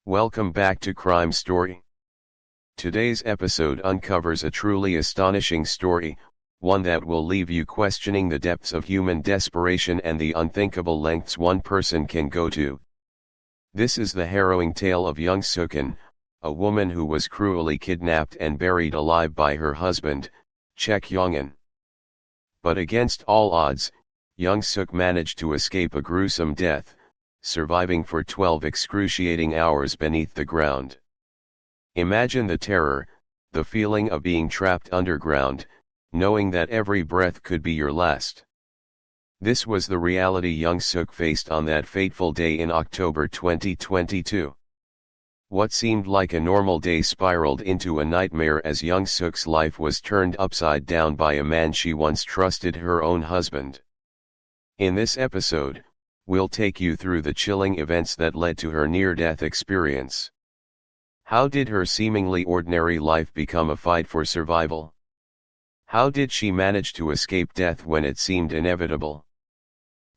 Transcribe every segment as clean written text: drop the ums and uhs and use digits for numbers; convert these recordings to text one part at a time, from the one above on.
Welcome back to Crime Story. Today's episode uncovers a truly astonishing story, one that will leave you questioning the depths of human desperation and the unthinkable lengths one person can go to. This is the harrowing tale of Young Sook An, a woman who was cruelly kidnapped and buried alive by her husband, Chae Kyong An. But against all odds, Young Sook managed to escape a gruesome death, surviving for 12 excruciating hours beneath the ground. Imagine the terror, the feeling of being trapped underground, knowing that every breath could be your last. This was the reality Young Sook faced on that fateful day in October 2022. What seemed like a normal day spiraled into a nightmare as Young Sook's life was turned upside down by a man she once trusted, her own husband. In this episode, we'll take you through the chilling events that led to her near-death experience. How did her seemingly ordinary life become a fight for survival? How did she manage to escape death when it seemed inevitable?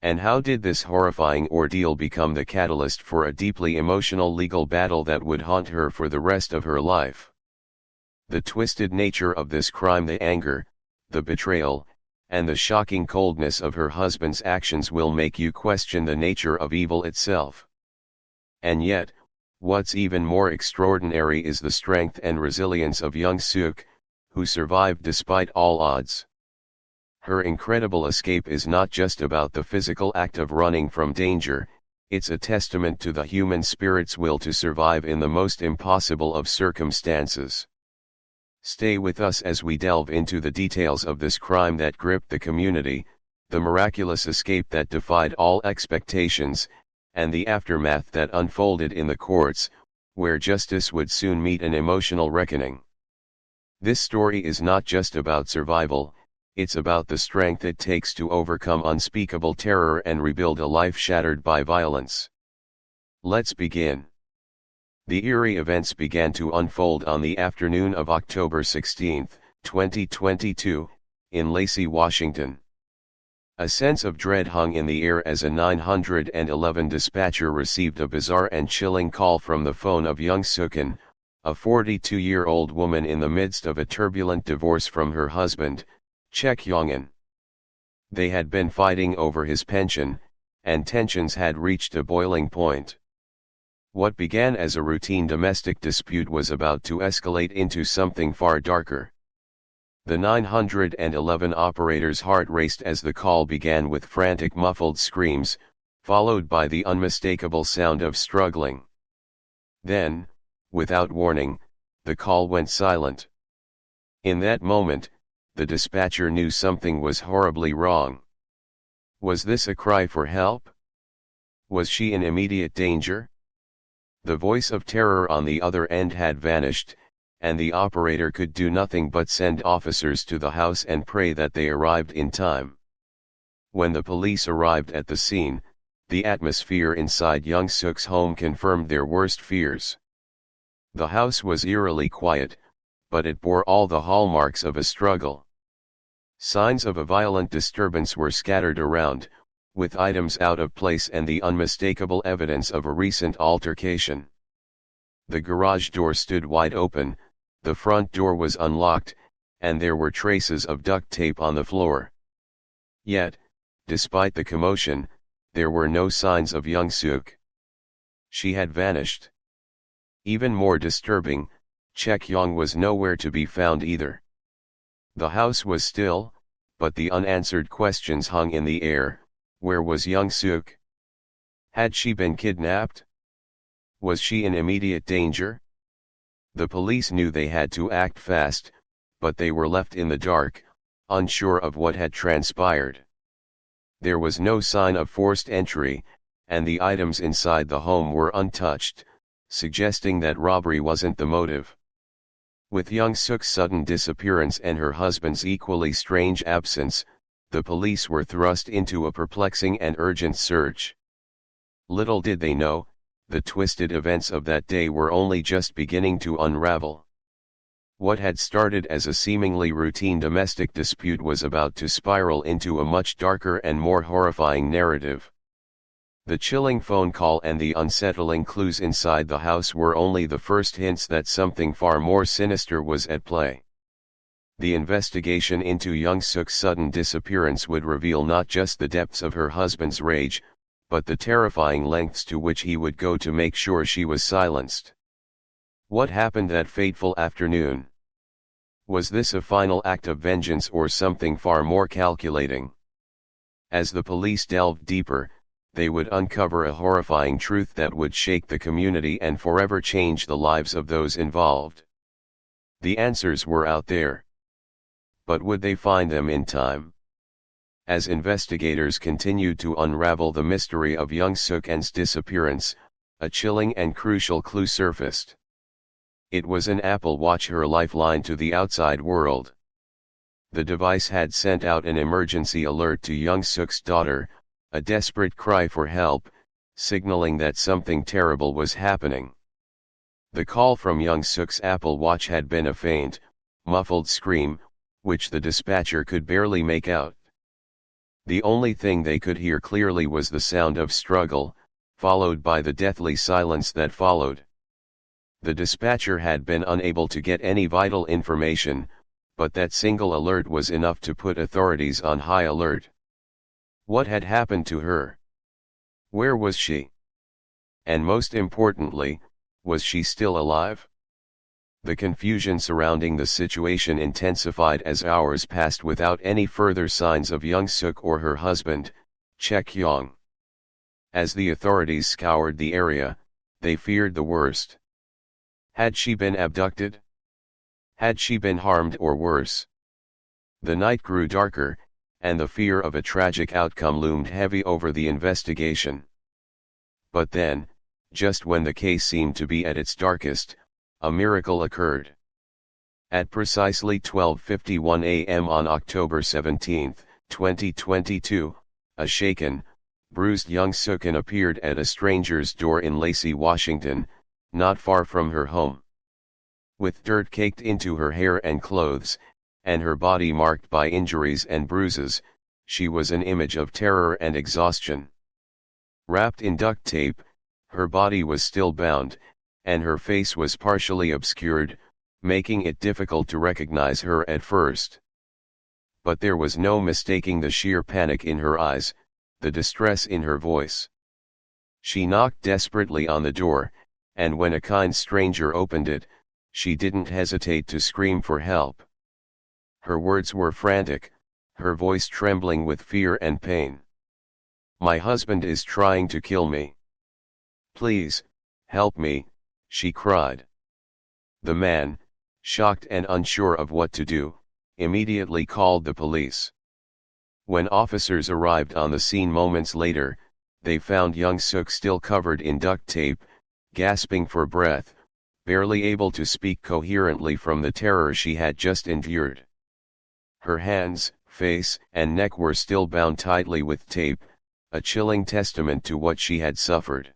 And how did this horrifying ordeal become the catalyst for a deeply emotional legal battle that would haunt her for the rest of her life? The twisted nature of this crime, the anger, the betrayal, and the shocking coldness of her husband's actions will make you question the nature of evil itself. And yet, what's even more extraordinary is the strength and resilience of Young Sook, who survived despite all odds. Her incredible escape is not just about the physical act of running from danger, it's a testament to the human spirit's will to survive in the most impossible of circumstances. Stay with us as we delve into the details of this crime that gripped the community, the miraculous escape that defied all expectations, and the aftermath that unfolded in the courts, where justice would soon meet an emotional reckoning. This story is not just about survival, it's about the strength it takes to overcome unspeakable terror and rebuild a life shattered by violence. Let's begin. The eerie events began to unfold on the afternoon of October 16, 2022, in Lacey, Washington. A sense of dread hung in the air as a 911 dispatcher received a bizarre and chilling call from the phone of Young Sook An, a 42-year-old woman in the midst of a turbulent divorce from her husband, Chae Kyong An. They had been fighting over his pension, and tensions had reached a boiling point. What began as a routine domestic dispute was about to escalate into something far darker. The 911 operator's heart raced as the call began with frantic muffled screams, followed by the unmistakable sound of struggling. Then, without warning, the call went silent. In that moment, the dispatcher knew something was horribly wrong. Was this a cry for help? Was she in immediate danger? The voice of terror on the other end had vanished, and the operator could do nothing but send officers to the house and pray that they arrived in time. When the police arrived at the scene, the atmosphere inside Young Sook's home confirmed their worst fears. The house was eerily quiet, but it bore all the hallmarks of a struggle. Signs of a violent disturbance were scattered around, with items out of place and the unmistakable evidence of a recent altercation. The garage door stood wide open, the front door was unlocked, and there were traces of duct tape on the floor. Yet, despite the commotion, there were no signs of Young Sook. She had vanished. Even more disturbing, Chae Kyong was nowhere to be found either. The house was still, but the unanswered questions hung in the air. Where was Young Sook? Had she been kidnapped? Was she in immediate danger? The police knew they had to act fast, but they were left in the dark, unsure of what had transpired. There was no sign of forced entry, and the items inside the home were untouched, suggesting that robbery wasn't the motive. With Young Sook's sudden disappearance and her husband's equally strange absence, the police were thrust into a perplexing and urgent search. Little did they know, the twisted events of that day were only just beginning to unravel. What had started as a seemingly routine domestic dispute was about to spiral into a much darker and more horrifying narrative. The chilling phone call and the unsettling clues inside the house were only the first hints that something far more sinister was at play. The investigation into Young Sook's sudden disappearance would reveal not just the depths of her husband's rage, but the terrifying lengths to which he would go to make sure she was silenced. What happened that fateful afternoon? Was this a final act of vengeance or something far more calculating? As the police delved deeper, they would uncover a horrifying truth that would shake the community and forever change the lives of those involved. The answers were out there. But would they find them in time? As investigators continued to unravel the mystery of Young Sook An's disappearance, a chilling and crucial clue surfaced. It was an Apple Watch, her lifeline to the outside world. The device had sent out an emergency alert to Young Sook's daughter, a desperate cry for help, signaling that something terrible was happening. The call from Young Sook's Apple Watch had been a faint, muffled scream, which the dispatcher could barely make out. The only thing they could hear clearly was the sound of struggle, followed by the deathly silence that followed. The dispatcher had been unable to get any vital information, but that single alert was enough to put authorities on high alert. What had happened to her? Where was she? And most importantly, was she still alive? The confusion surrounding the situation intensified as hours passed without any further signs of Young Sook or her husband, Chae Kyong. As the authorities scoured the area, they feared the worst. Had she been abducted? Had she been harmed or worse? The night grew darker, and the fear of a tragic outcome loomed heavy over the investigation. But then, just when the case seemed to be at its darkest, a miracle occurred. At precisely 12:51 a.m. on October 17, 2022, a shaken, bruised Young Sook An appeared at a stranger's door in Lacey, Washington, not far from her home. With dirt caked into her hair and clothes, and her body marked by injuries and bruises, she was an image of terror and exhaustion. Wrapped in duct tape, her body was still bound, and her face was partially obscured, making it difficult to recognize her at first. But there was no mistaking the sheer panic in her eyes, the distress in her voice. She knocked desperately on the door, and when a kind stranger opened it, she didn't hesitate to scream for help. Her words were frantic, her voice trembling with fear and pain. "My husband is trying to kill me. Please, help me," she cried. The man, shocked and unsure of what to do, immediately called the police. When officers arrived on the scene moments later, they found Young Sook still covered in duct tape, gasping for breath, barely able to speak coherently from the terror she had just endured. Her hands, face, and neck were still bound tightly with tape, a chilling testament to what she had suffered.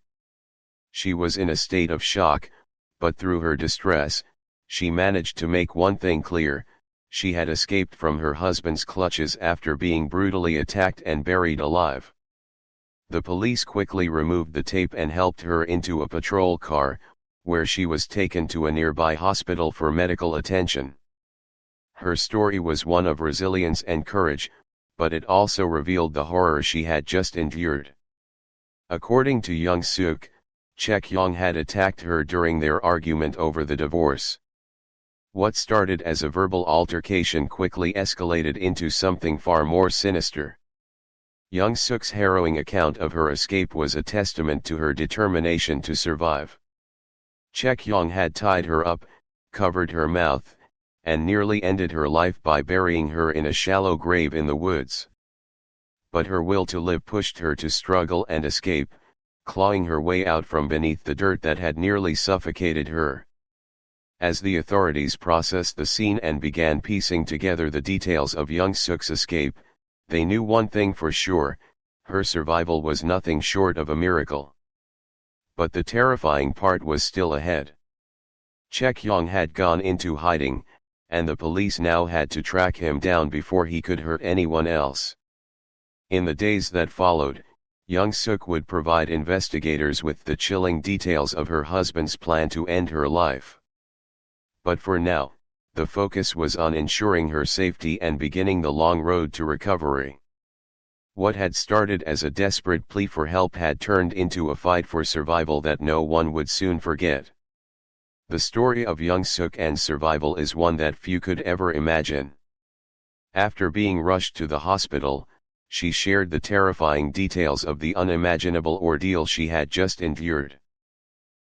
She was in a state of shock, but through her distress, she managed to make one thing clear: she had escaped from her husband's clutches after being brutally attacked and buried alive. The police quickly removed the tape and helped her into a patrol car, where she was taken to a nearby hospital for medical attention. Her story was one of resilience and courage, but it also revealed the horror she had just endured. According to Young Sook, Chae Kyong had attacked her during their argument over the divorce. What started as a verbal altercation quickly escalated into something far more sinister. Young Sook's harrowing account of her escape was a testament to her determination to survive. Chae Kyong had tied her up, covered her mouth, and nearly ended her life by burying her in a shallow grave in the woods. But her will to live pushed her to struggle and escape, clawing her way out from beneath the dirt that had nearly suffocated her. As the authorities processed the scene and began piecing together the details of Young Sook's escape, they knew one thing for sure: her survival was nothing short of a miracle. But the terrifying part was still ahead. Chae Kyong had gone into hiding, and the police now had to track him down before he could hurt anyone else. In the days that followed, Young Sook would provide investigators with the chilling details of her husband's plan to end her life. But for now, the focus was on ensuring her safety and beginning the long road to recovery. What had started as a desperate plea for help had turned into a fight for survival that no one would soon forget. The story of Young Sook An's survival is one that few could ever imagine. After being rushed to the hospital, she shared the terrifying details of the unimaginable ordeal she had just endured.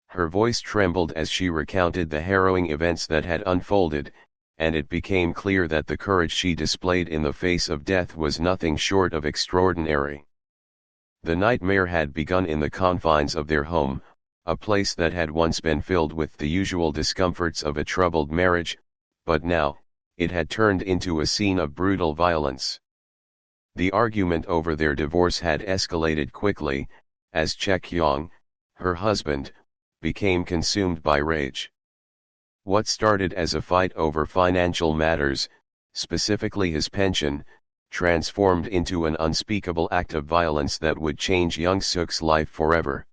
Her voice trembled as she recounted the harrowing events that had unfolded, and it became clear that the courage she displayed in the face of death was nothing short of extraordinary. The nightmare had begun in the confines of their home, a place that had once been filled with the usual discomforts of a troubled marriage, but now, it had turned into a scene of brutal violence. The argument over their divorce had escalated quickly, as Chae Kyong, her husband, became consumed by rage. What started as a fight over financial matters, specifically his pension, transformed into an unspeakable act of violence that would change Young Sook's life forever.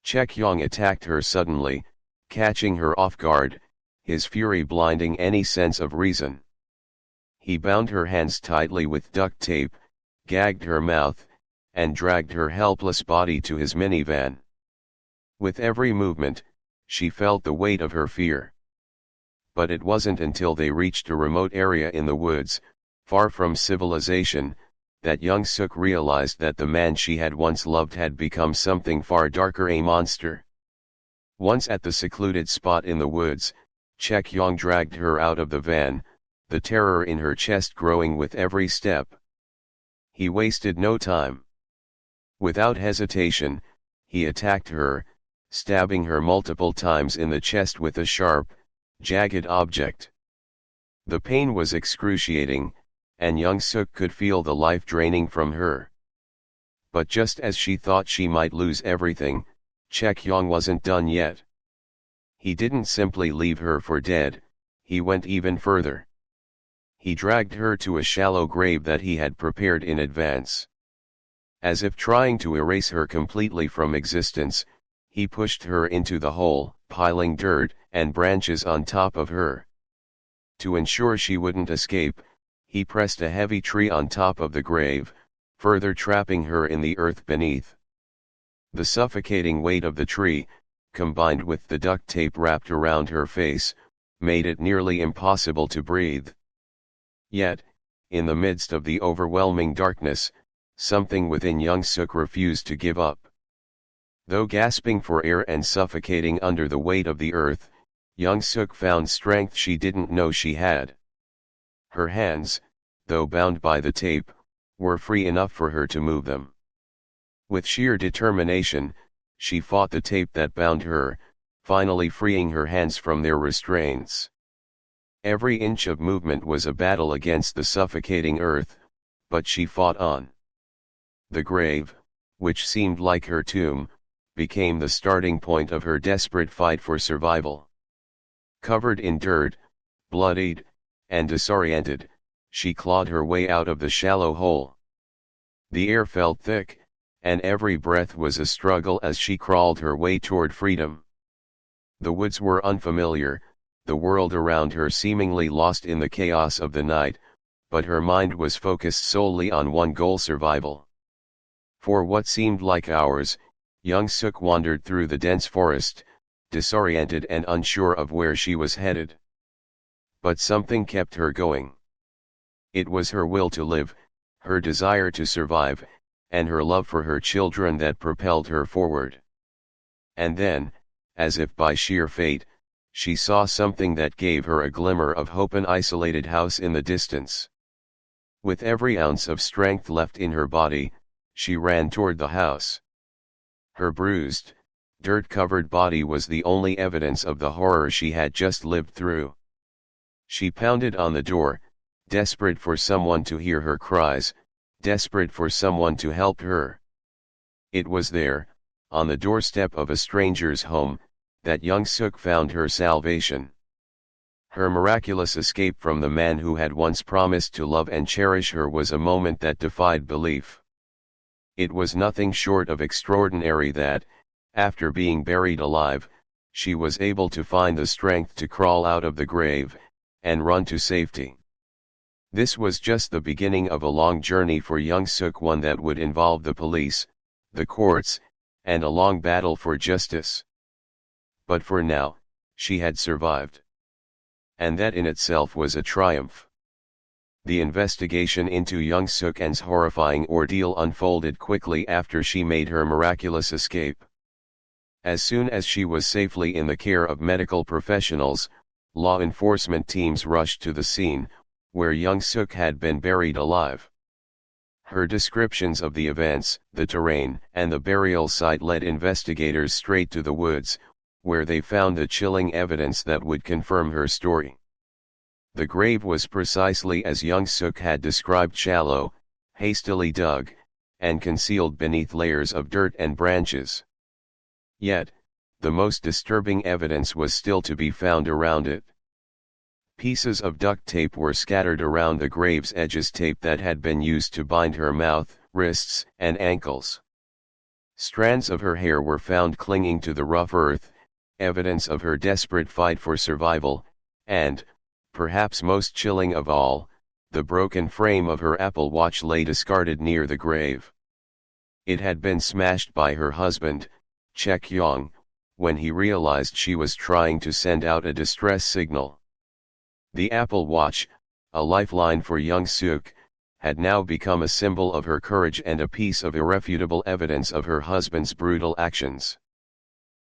Chae Kyong attacked her suddenly, catching her off guard, his fury blinding any sense of reason. He bound her hands tightly with duct tape, gagged her mouth, and dragged her helpless body to his minivan. With every movement, she felt the weight of her fear. But it wasn't until they reached a remote area in the woods, far from civilization, that Young Sook realized that the man she had once loved had become something far darker, a monster. Once at the secluded spot in the woods, Chae Kyong dragged her out of the van, the terror in her chest growing with every step. He wasted no time. Without hesitation, he attacked her, stabbing her multiple times in the chest with a sharp, jagged object. The pain was excruciating, and Young Sook could feel the life draining from her. But just as she thought she might lose everything, Chae Kyong wasn't done yet. He didn't simply leave her for dead, he went even further. He dragged her to a shallow grave that he had prepared in advance. As if trying to erase her completely from existence, he pushed her into the hole, piling dirt and branches on top of her. To ensure she wouldn't escape, he pressed a heavy tree on top of the grave, further trapping her in the earth beneath. The suffocating weight of the tree, combined with the duct tape wrapped around her face, made it nearly impossible to breathe. Yet, in the midst of the overwhelming darkness, something within Young Sook refused to give up. Though gasping for air and suffocating under the weight of the earth, Young Sook found strength she didn't know she had. Her hands, though bound by the tape, were free enough for her to move them. With sheer determination, she fought the tape that bound her, finally freeing her hands from their restraints. Every inch of movement was a battle against the suffocating earth, but she fought on. The grave, which seemed like her tomb, became the starting point of her desperate fight for survival. Covered in dirt, bloodied, and disoriented, she clawed her way out of the shallow hole. The air felt thick, and every breath was a struggle as she crawled her way toward freedom. The woods were unfamiliar, the world around her seemingly lost in the chaos of the night, but her mind was focused solely on one goal: survival. For what seemed like hours, Young Sook wandered through the dense forest, disoriented and unsure of where she was headed. But something kept her going. It was her will to live, her desire to survive, and her love for her children that propelled her forward. And then, as if by sheer fate, she saw something that gave her a glimmer of hope: an isolated house in the distance. With every ounce of strength left in her body, she ran toward the house. Her bruised, dirt-covered body was the only evidence of the horror she had just lived through. She pounded on the door, desperate for someone to hear her cries, desperate for someone to help her. It was there, on the doorstep of a stranger's home, that Young Sook found her salvation. Her miraculous escape from the man who had once promised to love and cherish her was a moment that defied belief. It was nothing short of extraordinary that, after being buried alive, she was able to find the strength to crawl out of the grave, and run to safety. This was just the beginning of a long journey for Young Sook, one that would involve the police, the courts, and a long battle for justice. But for now, she had survived. And that in itself was a triumph. The investigation into Young Sook An's horrifying ordeal unfolded quickly after she made her miraculous escape. As soon as she was safely in the care of medical professionals, law enforcement teams rushed to the scene, where Young Sook had been buried alive. Her descriptions of the events, the terrain, and the burial site led investigators straight to the woods, where they found the chilling evidence that would confirm her story. The grave was precisely as Young Sook had described: shallow, hastily dug, and concealed beneath layers of dirt and branches. Yet, the most disturbing evidence was still to be found around it. Pieces of duct tape were scattered around the grave's edges, tape that had been used to bind her mouth, wrists, and ankles. Strands of her hair were found clinging to the rough earth, evidence of her desperate fight for survival, and, perhaps most chilling of all, the broken frame of her Apple Watch lay discarded near the grave. It had been smashed by her husband, Chae Kyong, when he realized she was trying to send out a distress signal. The Apple Watch, a lifeline for Young Sook, had now become a symbol of her courage and a piece of irrefutable evidence of her husband's brutal actions.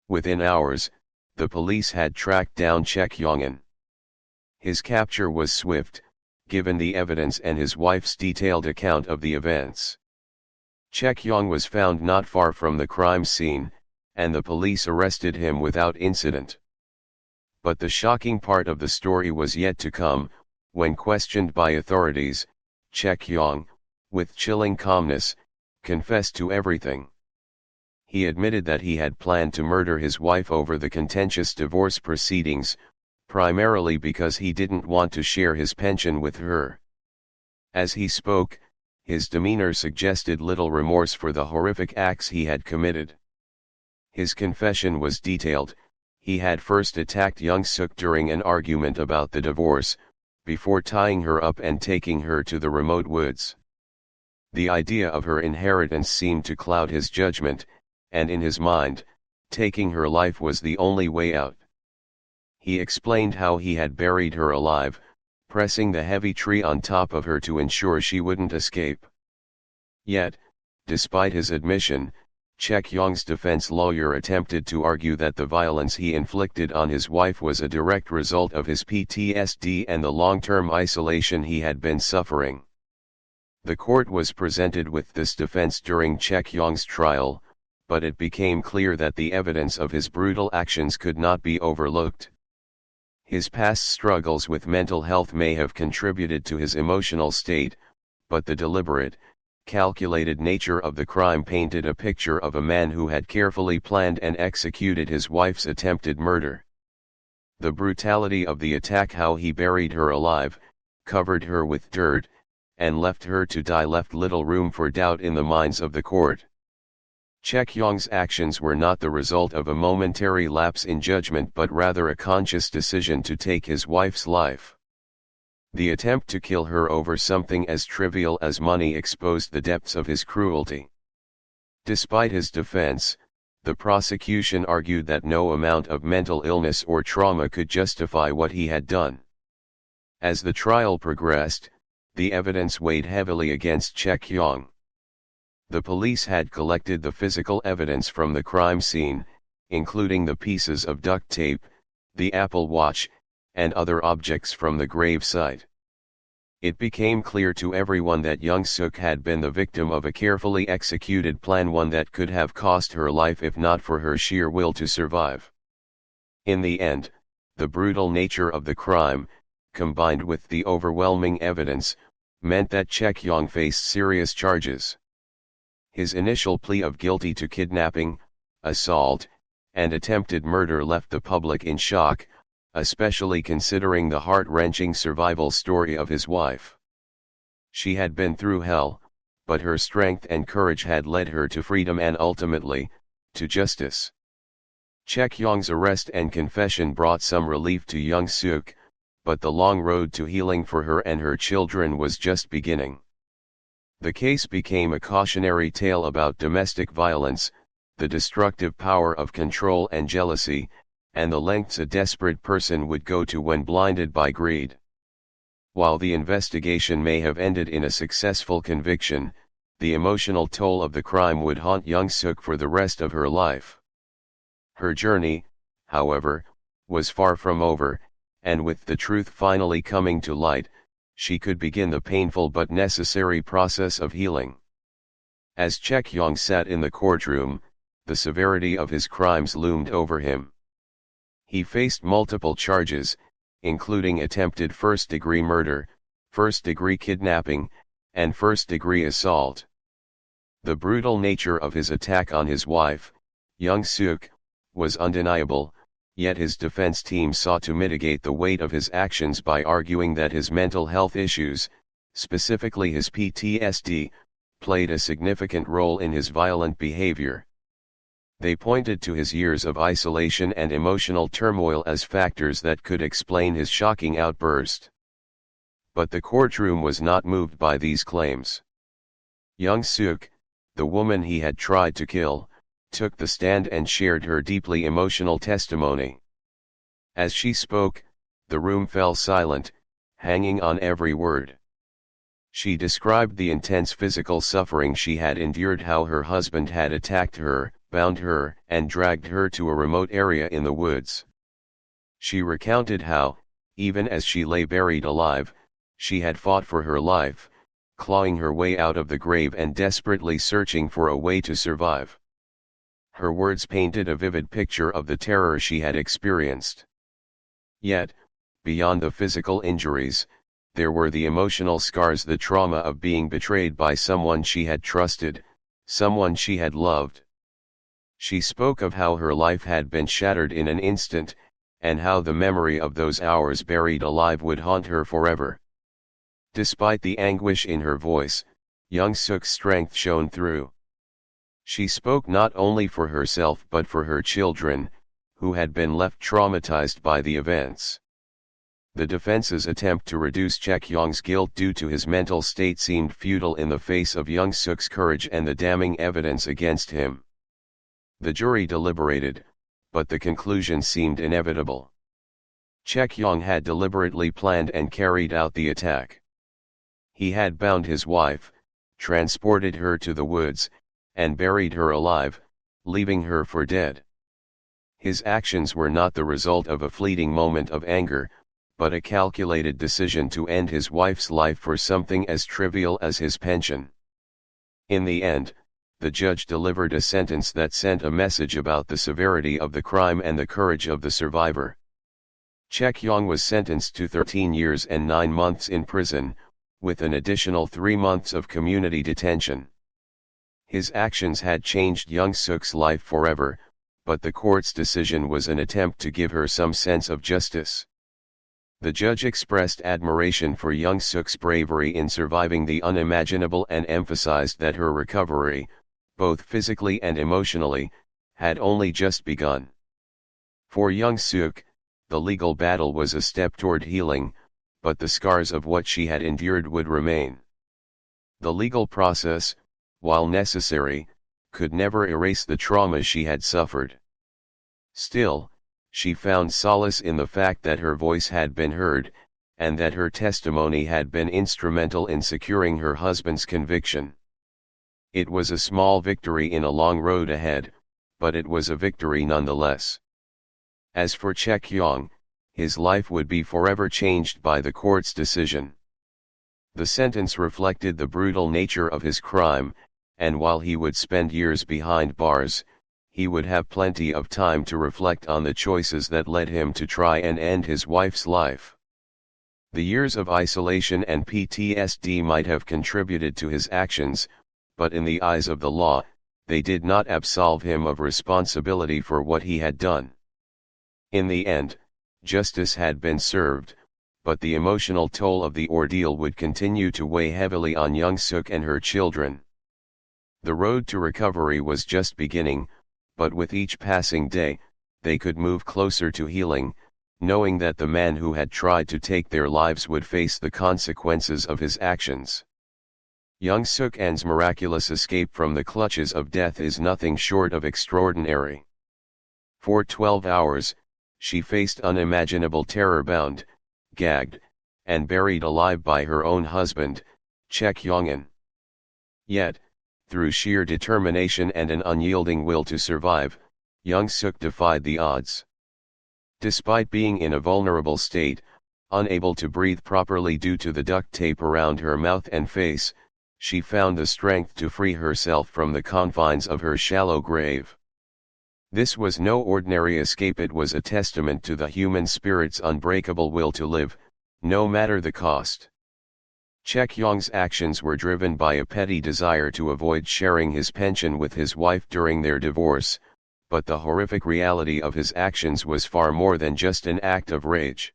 Within hours, the police had tracked down Chae Kyong An. His capture was swift, given the evidence and his wife's detailed account of the events. Chae Kyong was found not far from the crime scene, and the police arrested him without incident. But the shocking part of the story was yet to come. When questioned by authorities, Chae Kyong, with chilling calmness, confessed to everything. He admitted that he had planned to murder his wife over the contentious divorce proceedings, primarily because he didn't want to share his pension with her. As he spoke, his demeanor suggested little remorse for the horrific acts he had committed. His confession was detailed. He had first attacked Young Sook during an argument about the divorce, before tying her up and taking her to the remote woods. The idea of her inheritance seemed to cloud his judgment, and in his mind, taking her life was the only way out. He explained how he had buried her alive, pressing the heavy tree on top of her to ensure she wouldn't escape. Yet, despite his admission, Chae Kyong's defense lawyer attempted to argue that the violence he inflicted on his wife was a direct result of his PTSD and the long-term isolation he had been suffering. The court was presented with this defense during Chae Kyong's trial, but it became clear that the evidence of his brutal actions could not be overlooked. His past struggles with mental health may have contributed to his emotional state, but the deliberate, calculated nature of the crime painted a picture of a man who had carefully planned and executed his wife's attempted murder. The brutality of the attack, how he buried her alive, covered her with dirt, and left her to die, left little room for doubt in the minds of the court. Chae Kyong's actions were not the result of a momentary lapse in judgment, but rather a conscious decision to take his wife's life. The attempt to kill her over something as trivial as money exposed the depths of his cruelty. Despite his defense, the prosecution argued that no amount of mental illness or trauma could justify what he had done. As the trial progressed, the evidence weighed heavily against Chae Kyong. The police had collected the physical evidence from the crime scene, including the pieces of duct tape, the Apple Watch, and other objects from the grave site. It became clear to everyone that Young Sook had been the victim of a carefully executed plan, one that could have cost her life if not for her sheer will to survive. In the end, the brutal nature of the crime, combined with the overwhelming evidence, meant that Chae Kyong faced serious charges. His initial plea of guilty to kidnapping, assault, and attempted murder left the public in shock, especially considering the heart-wrenching survival story of his wife. She had been through hell, but her strength and courage had led her to freedom and ultimately, to justice. Chae Kyong's arrest and confession brought some relief to Young Sook, but the long road to healing for her and her children was just beginning. The case became a cautionary tale about domestic violence, the destructive power of control and jealousy, and the lengths a desperate person would go to when blinded by greed. While the investigation may have ended in a successful conviction, the emotional toll of the crime would haunt Young Sook for the rest of her life. Her journey, however, was far from over, and with the truth finally coming to light, she could begin the painful but necessary process of healing. As Chae Kyong sat in the courtroom, the severity of his crimes loomed over him. He faced multiple charges, including attempted first-degree murder, first-degree kidnapping, and first-degree assault. The brutal nature of his attack on his wife, Young Sook, was undeniable, yet his defense team sought to mitigate the weight of his actions by arguing that his mental health issues, specifically his PTSD, played a significant role in his violent behavior. They pointed to his years of isolation and emotional turmoil as factors that could explain his shocking outburst. But the courtroom was not moved by these claims. Young Sook, the woman he had tried to kill, took the stand and shared her deeply emotional testimony. As she spoke, the room fell silent, hanging on every word. She described the intense physical suffering she had endured, how her husband had attacked her, bound her, and dragged her to a remote area in the woods. She recounted how, even as she lay buried alive, she had fought for her life, clawing her way out of the grave and desperately searching for a way to survive. Her words painted a vivid picture of the terror she had experienced. Yet, beyond the physical injuries, there were the emotional scars, the trauma of being betrayed by someone she had trusted, someone she had loved. She spoke of how her life had been shattered in an instant, and how the memory of those hours buried alive would haunt her forever. Despite the anguish in her voice, Young Sook's strength shone through. She spoke not only for herself but for her children, who had been left traumatized by the events. The defense's attempt to reduce Chae Kyong's guilt due to his mental state seemed futile in the face of Young Sook's courage and the damning evidence against him. The jury deliberated, but the conclusion seemed inevitable. Chae Kyong had deliberately planned and carried out the attack. He had bound his wife, transported her to the woods, and buried her alive, leaving her for dead. His actions were not the result of a fleeting moment of anger, but a calculated decision to end his wife's life for something as trivial as his pension. In the end, the judge delivered a sentence that sent a message about the severity of the crime and the courage of the survivor. Chae Kyong was sentenced to 13 years and 9 months in prison, with an additional 3 months of community detention. His actions had changed Young Sook's life forever, but the court's decision was an attempt to give her some sense of justice. The judge expressed admiration for Young Sook's bravery in surviving the unimaginable and emphasized that her recovery, both physically and emotionally, had only just begun. For Young Sook, the legal battle was a step toward healing, but the scars of what she had endured would remain. The legal process, while necessary, could never erase the trauma she had suffered. Still, she found solace in the fact that her voice had been heard, and that her testimony had been instrumental in securing her husband's conviction. It was a small victory in a long road ahead, but it was a victory nonetheless. As for Chae Kyong, his life would be forever changed by the court's decision. The sentence reflected the brutal nature of his crime, and while he would spend years behind bars, he would have plenty of time to reflect on the choices that led him to try and end his wife's life. The years of isolation and PTSD might have contributed to his actions, but in the eyes of the law, they did not absolve him of responsibility for what he had done. In the end, justice had been served, but the emotional toll of the ordeal would continue to weigh heavily on Young Sook and her children. The road to recovery was just beginning, but with each passing day, they could move closer to healing, knowing that the man who had tried to take their lives would face the consequences of his actions. Young Sook An's miraculous escape from the clutches of death is nothing short of extraordinary. For 12 hours, she faced unimaginable terror, bound, gagged, and buried alive by her own husband, Chae Kyong An. Yet, through sheer determination and an unyielding will to survive, Young Sook defied the odds. Despite being in a vulnerable state, unable to breathe properly due to the duct tape around her mouth and face, she found the strength to free herself from the confines of her shallow grave. This was no ordinary escape, it was a testament to the human spirit's unbreakable will to live, no matter the cost. Chae Kyong's actions were driven by a petty desire to avoid sharing his pension with his wife during their divorce, but the horrific reality of his actions was far more than just an act of rage.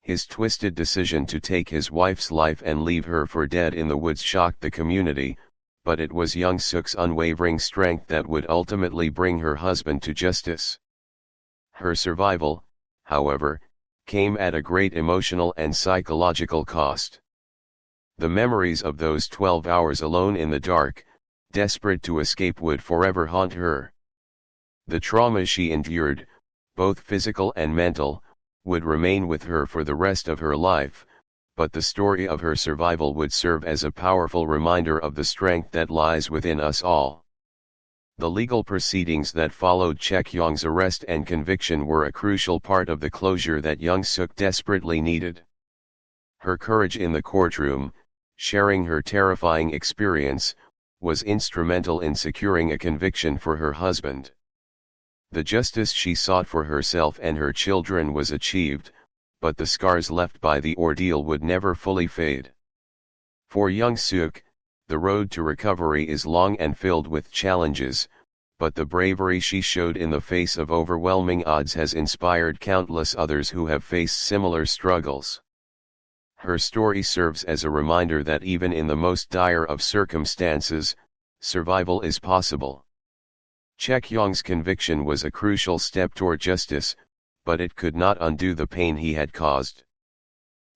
His twisted decision to take his wife's life and leave her for dead in the woods shocked the community, but it was Young Sook's unwavering strength that would ultimately bring her husband to justice. Her survival, however, came at a great emotional and psychological cost. The memories of those 12 hours alone in the dark, desperate to escape, would forever haunt her. The trauma she endured, both physical and mental, would remain with her for the rest of her life, but the story of her survival would serve as a powerful reminder of the strength that lies within us all. The legal proceedings that followed Chae Kyong's arrest and conviction were a crucial part of the closure that Young Sook desperately needed. Her courage in the courtroom, sharing her terrifying experience, was instrumental in securing a conviction for her husband. The justice she sought for herself and her children was achieved, but the scars left by the ordeal would never fully fade. For Young Sook, the road to recovery is long and filled with challenges, but the bravery she showed in the face of overwhelming odds has inspired countless others who have faced similar struggles. Her story serves as a reminder that even in the most dire of circumstances, survival is possible. Chae Kyong's conviction was a crucial step toward justice, but it could not undo the pain he had caused.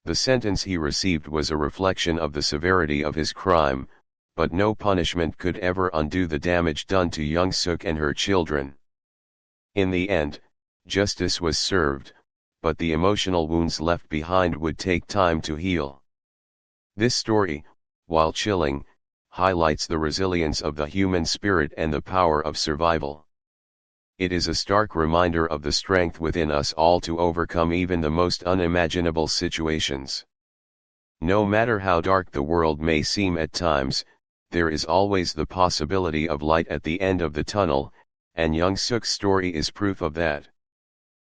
The sentence he received was a reflection of the severity of his crime, but no punishment could ever undo the damage done to Young Sook and her children. In the end, justice was served, but the emotional wounds left behind would take time to heal. This story, while chilling, highlights the resilience of the human spirit and the power of survival. It is a stark reminder of the strength within us all to overcome even the most unimaginable situations. No matter how dark the world may seem at times, there is always the possibility of light at the end of the tunnel, and Young Sook's story is proof of that.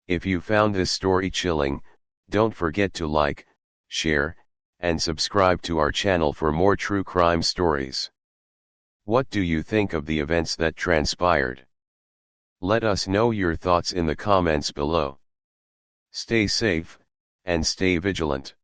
If you found this story chilling, don't forget to like, share, and subscribe to our channel for more true crime stories. What do you think of the events that transpired? Let us know your thoughts in the comments below. Stay safe, and stay vigilant.